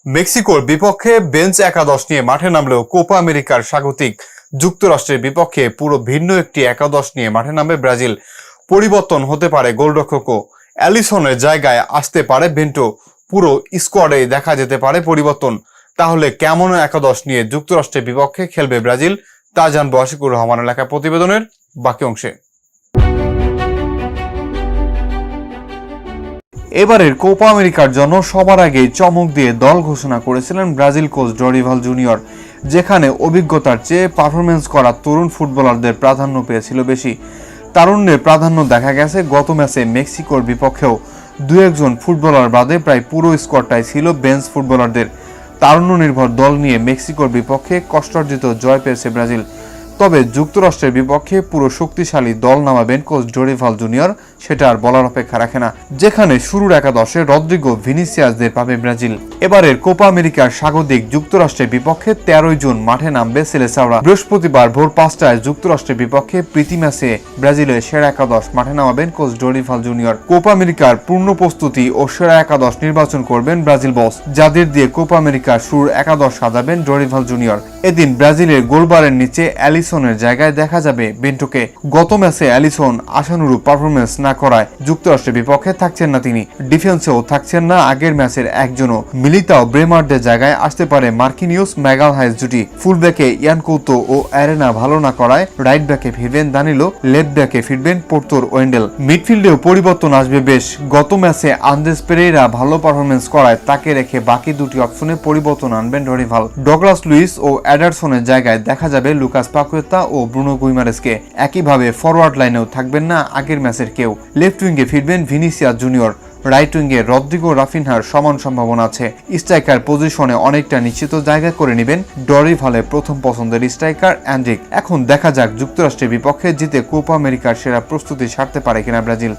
মেক্সিকোর বিপক্ষে বেঞ্চ একাদশ নিয়ে মাঠে নামলেও কোপা আমেরিকার স্বাগতিক যুক্তরাষ্ট্রের বিপক্ষে পুরো ভিন্ন একটি একাদশ নিয়ে মাঠে নামবে ব্রাজিল। পরিবর্তন হতে পারে গোলরক্ষকও, অ্যালিসনের জায়গায় আসতে পারে বেন্টো, পুরো স্কোয়াডে দেখা যেতে পারে পরিবর্তন। তাহলে কেমন একাদশ নিয়ে যুক্তরাষ্ট্রের বিপক্ষে খেলবে ব্রাজিল, তা জানবো আশিকুর রহমানের লেখা প্রতিবেদনের বাকি অংশে। এবারের কোপা আমেরিকার জন্য সবার আগে চমক দিয়ে দল ঘোষণা করেছিলেন ব্রাজিল কোচ ডরিভাল জুনিয়র, যেখানে অভিজ্ঞতার চেয়ে পারফরমেন্স করা তরুণ ফুটবলারদের প্রাধান্য পেয়েছিল বেশি। তারুণ্যের প্রাধান্য দেখা গেছে গত ম্যাচে মেক্সিকোর বিপক্ষেও। দু একজন ফুটবলার বাদে প্রায় পুরো স্কোয়াডটাই ছিল বেঞ্চ ফুটবলারদের। তারুণ্য নির্ভর দল নিয়ে মেক্সিকোর বিপক্ষে কষ্টার্জিত জয় পেয়েছে ব্রাজিল। তবে যুক্তরাষ্ট্রের বিপক্ষে পুরো শক্তিশালী দল নামাবেন কোচ ডরিভাল জুনিয়র, সেটা আর বলার অপেক্ষা রাখে না। যেখানে শুরুর একাদশে রদ্রিগো, ভিনিসিয়াসদের পাবে ব্রাজিল। এবারের কোপা আমেরিকার স্বাগতিক যুক্তরাষ্ট্রের বিপক্ষে 13 জুন মাঠে নামবে সেলেসাওরা। বৃহস্পতিবার ভোর 5টায় যুক্তরাষ্ট্রের বিপক্ষে প্রীতি ম্যাচে ব্রাজিলের সেরা একাদশ মাঠে নামাবেন কোচ ডরিভাল জুনিয়র। কোপা আমেরিকার পূর্ণ প্রস্তুতি ও সেরা একাদশ নির্বাচন করবেন ব্রাজিল বস, যাদের দিয়ে কোপা আমেরিকার শুরুর একাদশ সাজাবেন ডরিভাল জুনিয়র। এদিন ব্রাজিলের গোলবারের নিচে অ্যালিসনের জায়গায় দেখা যাবে বেন্টোকে। গত ম্যাচে অ্যালিসন আশানুরূপ পারফরমেন্স না করায় যুক্তরাষ্ট্রের বিপক্ষে থাকছেন না তিনি। ডিফেন্সেও থাকছেন না আগের ম্যাচের একজনও। মিলিতাও ব্রেমারদের জায়গায় আসতে পারে মার্কিনিউস ম্যাগালহাইস জুটি। ফুলব্যাকে ইয়ান কৌতো ও অ্যারেনা ভালো না করায় রাইট ব্যাকে ফিরবেন দানিলো, লেফট ব্যাকে ফিরবেন পোর্তোর ওয়েন্ডেল। মিডফিল্ডেও পরিবর্তন আসবে বেশ। গত ম্যাচে আন্দ্রেস পেরেইরা ভালো পারফরমেন্স করায় তাকে রেখে বাকি দুটি অপশনে পরিবর্তন আনবেন ডরিভাল। ডগলাস লুইস ও অ্যাডারসনের জায়গায় দেখা যাবে লুকাস পাকুয়েতা ও ব্রুনো গুইমারেসকে। একইভাবে ফরওয়ার্ড লাইনেও থাকবেন না আগের ম্যাচের কেউ। লেফট উইঙ্গে ফিরবেন ভিনিসিয়াস জুনিয়র। রাইট উইঙ্গে রদ্রিগো, রাফিনহার সমান সম্ভাবনা আছে। স্ট্রাইকার পজিশনে অনেকটা নিশ্চিত জায়গা করে নেবেন ডরিভালের প্রথম পছন্দের স্ট্রাইকার অ্যান্ড্রিক। এখন দেখা যাক যুক্তরাষ্ট্রের বিপক্ষে জিতে কোপা আমেরিকার সেরা প্রস্তুতি সারতে পারে কিনা ব্রাজিল।